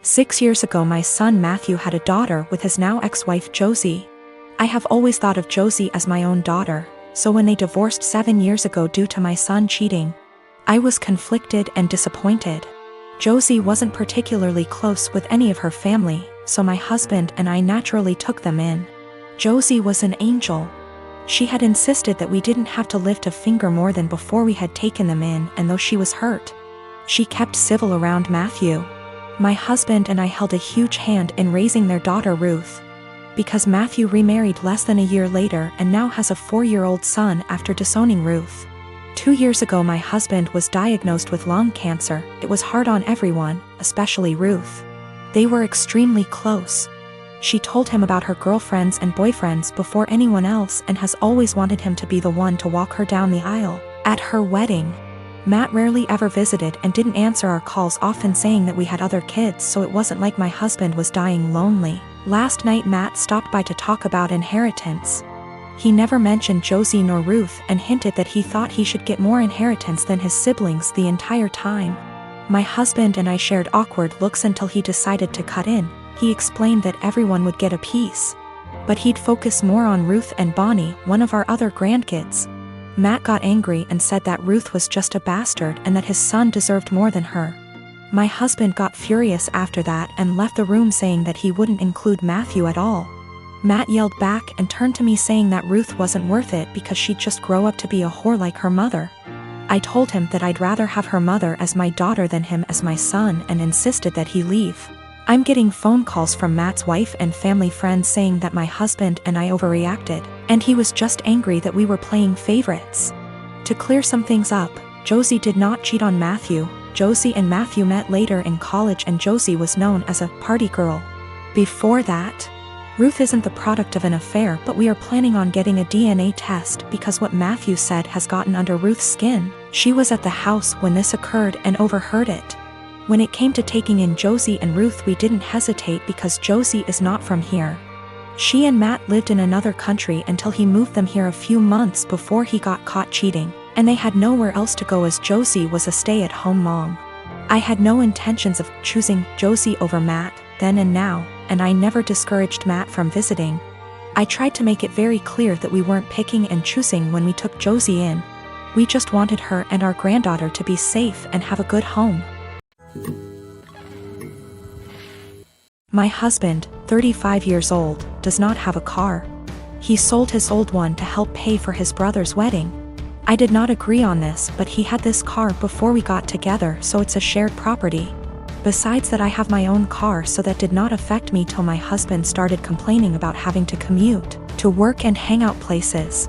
6 years ago my son Matthew had a daughter with his now ex-wife Josie. I have always thought of Josie as my own daughter, so when they divorced 7 years ago due to my son cheating, I was conflicted and disappointed. Josie wasn't particularly close with any of her family, so my husband and I naturally took them in. Josie was an angel. She had insisted that we didn't have to lift a finger more than before we had taken them in, and though she was hurt, she kept civil around Matthew. My husband and I held a huge hand in raising their daughter Ruth, because Matthew remarried less than a year later and now has a 4-year-old son after disowning Ruth. 2 years ago my husband was diagnosed with lung cancer. It was hard on everyone, especially Ruth. They were extremely close. She told him about her girlfriends and boyfriends before anyone else and has always wanted him to be the one to walk her down the aisle at her wedding. Matt rarely ever visited and didn't answer our calls, often saying that we had other kids, so it wasn't like my husband was dying lonely. Last night Matt stopped by to talk about inheritance. He never mentioned Josie nor Ruth and hinted that he thought he should get more inheritance than his siblings the entire time. My husband and I shared awkward looks until he decided to cut in. He explained that everyone would get a piece, but he'd focus more on Ruth and Bonnie, one of our other grandkids. Matt got angry and said that Ruth was just a bastard and that his son deserved more than her. My husband got furious after that and left the room saying that he wouldn't include Matthew at all. Matt yelled back and turned to me saying that Ruth wasn't worth it because she'd just grow up to be a whore like her mother. I told him that I'd rather have her mother as my daughter than him as my son and insisted that he leave. I'm getting phone calls from Matt's wife and family friends saying that my husband and I overreacted, and he was just angry that we were playing favorites. To clear some things up, Josie did not cheat on Matthew. Josie and Matthew met later in college and Josie was known as a party girl. Before that, Ruth isn't the product of an affair, but we are planning on getting a DNA test because what Matthew said has gotten under Ruth's skin. She was at the house when this occurred and overheard it. When it came to taking in Josie and Ruth, we didn't hesitate because Josie is not from here. She and Matt lived in another country until he moved them here a few months before he got caught cheating, and they had nowhere else to go as Josie was a stay-at-home mom. I had no intentions of choosing Josie over Matt, then and now, and I never discouraged Matt from visiting. I tried to make it very clear that we weren't picking and choosing when we took Josie in. We just wanted her and our granddaughter to be safe and have a good home. My husband, 35 years old, does not have a car. He sold his old one to help pay for his brother's wedding. I did not agree on this, but he had this car before we got together, so it's a shared property. Besides that, I have my own car, so that did not affect me till my husband started complaining about having to commute to work and hangout places.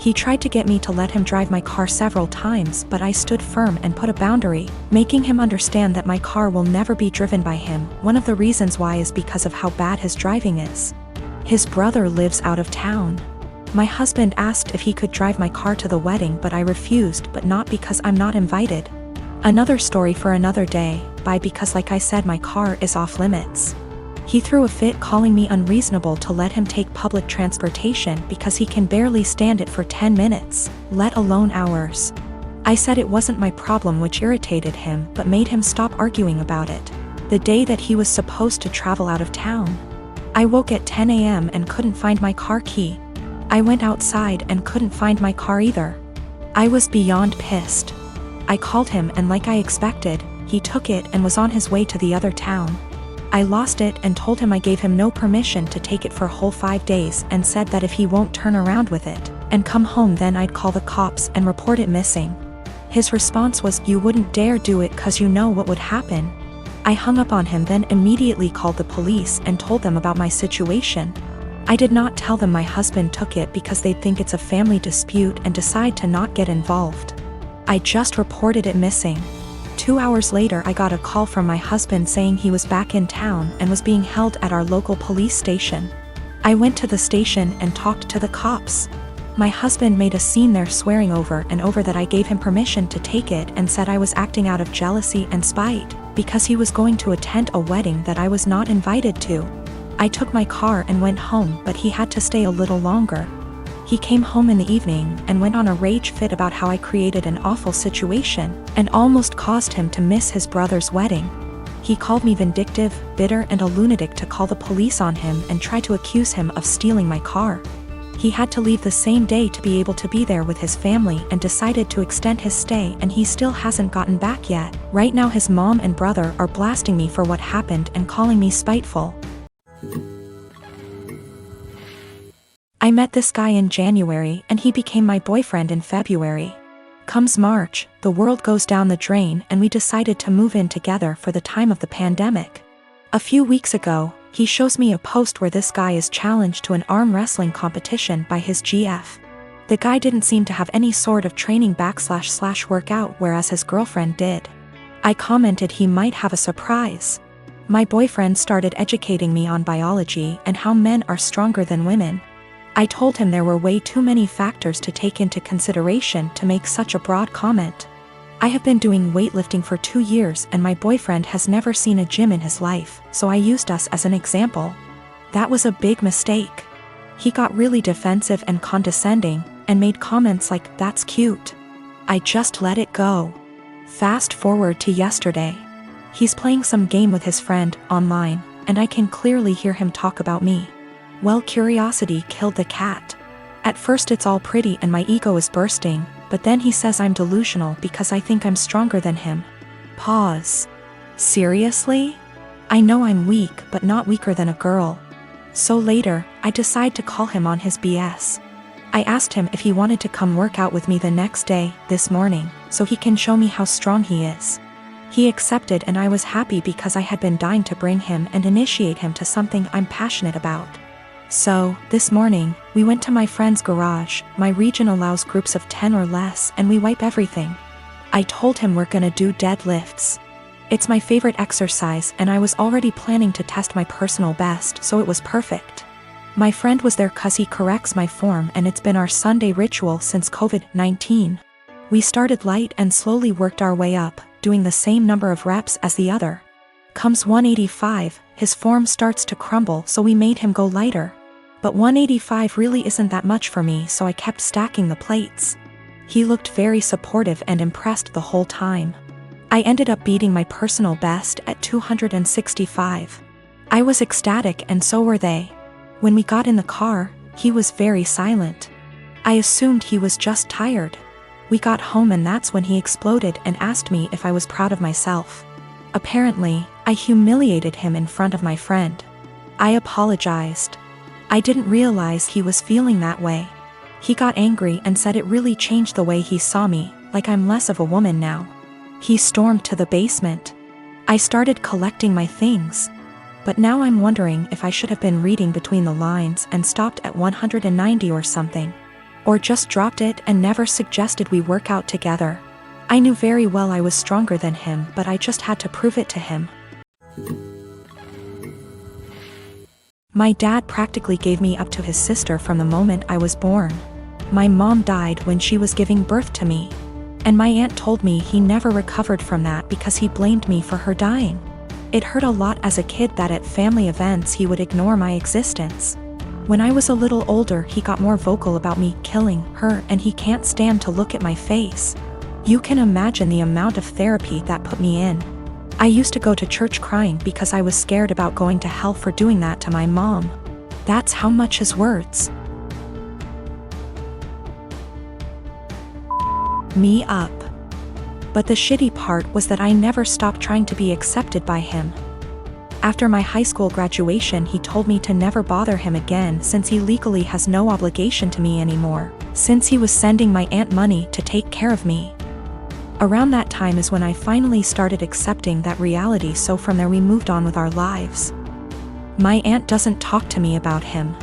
He tried to get me to let him drive my car several times, but I stood firm and put a boundary, making him understand that my car will never be driven by him. One of the reasons why is because of how bad his driving is. His brother lives out of town. My husband asked if he could drive my car to the wedding, but I refused, but not because I'm not invited. Another story for another day, because like I said, my car is off limits. He threw a fit calling me unreasonable to let him take public transportation because he can barely stand it for 10 minutes, let alone hours. I said it wasn't my problem, which irritated him but made him stop arguing about it. The day that he was supposed to travel out of town, I woke at 10 a.m. and couldn't find my car key. I went outside and couldn't find my car either. I was beyond pissed. I called him and like I expected, he took it and was on his way to the other town. I lost it and told him I gave him no permission to take it for a whole 5 days and said that if he won't turn around with it and come home, then I'd call the cops and report it missing. His response was, "You wouldn't dare do it 'cause you know what would happen." I hung up on him, then immediately called the police and told them about my situation. I did not tell them my husband took it because they'd think it's a family dispute and decide to not get involved. I just reported it missing. 2 hours later I got a call from my husband saying he was back in town and was being held at our local police station. I went to the station and talked to the cops. My husband made a scene there, swearing over and over that I gave him permission to take it and said I was acting out of jealousy and spite because he was going to attend a wedding that I was not invited to. I took my car and went home, but he had to stay a little longer. He came home in the evening and went on a rage fit about how I created an awful situation and almost caused him to miss his brother's wedding. He called me vindictive, bitter, and a lunatic to call the police on him and try to accuse him of stealing my car. He had to leave the same day to be able to be there with his family and decided to extend his stay, and he still hasn't gotten back yet. Right now his mom and brother are blasting me for what happened and calling me spiteful. I met this guy in January and he became my boyfriend in February. Comes March, the world goes down the drain and we decided to move in together for the time of the pandemic. A few weeks ago, he shows me a post where this guy is challenged to an arm wrestling competition by his GF. The guy didn't seem to have any sort of training / workout, whereas his girlfriend did. I commented he might have a surprise. My boyfriend started educating me on biology and how men are stronger than women. I told him there were way too many factors to take into consideration to make such a broad comment. I have been doing weightlifting for 2 years and my boyfriend has never seen a gym in his life, so I used us as an example. That was a big mistake. He got really defensive and condescending, and made comments like, "That's cute." I just let it go. Fast forward to yesterday. He's playing some game with his friend, online, and I can clearly hear him talk about me. Well, curiosity killed the cat. At first it's all pretty and my ego is bursting, but then he says I'm delusional because I think I'm stronger than him. Pause. Seriously? I know I'm weak, but not weaker than a girl. So later, I decide to call him on his BS. I asked him if he wanted to come work out with me the next day, this morning, so he can show me how strong he is. He accepted and I was happy because I had been dying to bring him and initiate him to something I'm passionate about. So, this morning, we went to my friend's garage. My region allows groups of 10 or less and we wipe everything. I told him we're gonna do deadlifts. It's my favorite exercise and I was already planning to test my personal best, so it was perfect. My friend was there cause he corrects my form and it's been our Sunday ritual since COVID-19. We started light and slowly worked our way up, doing the same number of reps as the other. Comes 185, his form starts to crumble, so we made him go lighter. But 185 really isn't that much for me, so I kept stacking the plates. He looked very supportive and impressed the whole time. I ended up beating my personal best at 265. I was ecstatic and so were they. When we got in the car, he was very silent. I assumed he was just tired. We got home and that's when he exploded and asked me if I was proud of myself. Apparently, I humiliated him in front of my friend. I apologized. I didn't realize he was feeling that way. He got angry and said it really changed the way he saw me, like I'm less of a woman now. He stormed to the basement. I started collecting my things. But now I'm wondering if I should have been reading between the lines and stopped at 190 or something. Or just dropped it and never suggested we work out together. I knew very well I was stronger than him, but I just had to prove it to him. My dad practically gave me up to his sister from the moment I was born. My mom died when she was giving birth to me. And my aunt told me he never recovered from that because he blamed me for her dying. It hurt a lot as a kid that at family events he would ignore my existence. When I was a little older, he got more vocal about me killing her, and he can't stand to look at my face. You can imagine the amount of therapy that put me in. I used to go to church crying because I was scared about going to hell for doing that to my mom. That's how much his words me up. But the shitty part was that I never stopped trying to be accepted by him. After my high school graduation, he told me to never bother him again since he legally has no obligation to me anymore, since he was sending my aunt money to take care of me. Around that time is when I finally started accepting that reality, so from there we moved on with our lives. My aunt doesn't talk to me about him.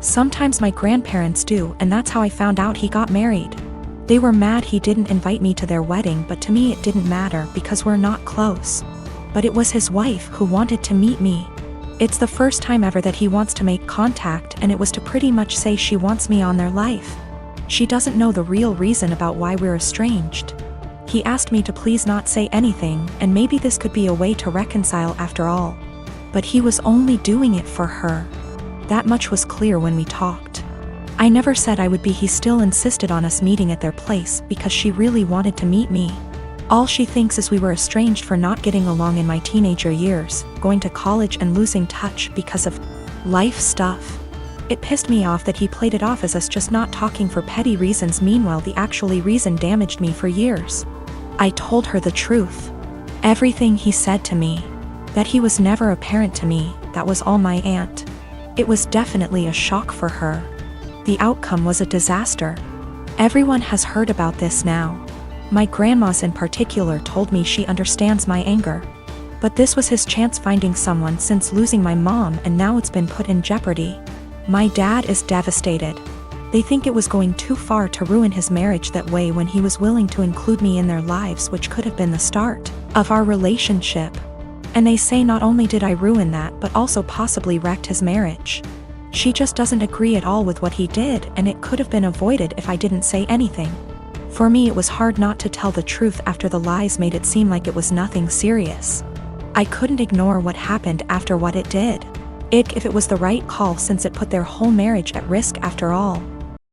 Sometimes my grandparents do, and that's how I found out he got married. They were mad he didn't invite me to their wedding, but to me it didn't matter because we're not close. But it was his wife who wanted to meet me. It's the first time ever that he wants to make contact, and it was to pretty much say she wants me on their life. She doesn't know the real reason about why we're estranged. He asked me to please not say anything, and maybe this could be a way to reconcile after all. But he was only doing it for her. That much was clear when we talked. I never said I would be. He still insisted on us meeting at their place because she really wanted to meet me. All she thinks is we were estranged for not getting along in my teenager years, going to college and losing touch because of life stuff. It pissed me off that he played it off as us just not talking for petty reasons, meanwhile the actually reason damaged me for years. I told her the truth. Everything he said to me. That he was never a parent to me, that was all my aunt. It was definitely a shock for her. The outcome was a disaster. Everyone has heard about this now. My grandmas in particular told me she understands my anger. But this was his chance finding someone since losing my mom, and now it's been put in jeopardy. My dad is devastated. They think it was going too far to ruin his marriage that way when he was willing to include me in their lives, which could have been the start of our relationship. And they say not only did I ruin that, but also possibly wrecked his marriage. She just doesn't agree at all with what he did, and it could have been avoided if I didn't say anything. For me, it was hard not to tell the truth after the lies made it seem like it was nothing serious. I couldn't ignore what happened after what it did. If it was the right call, since it put their whole marriage at risk after all.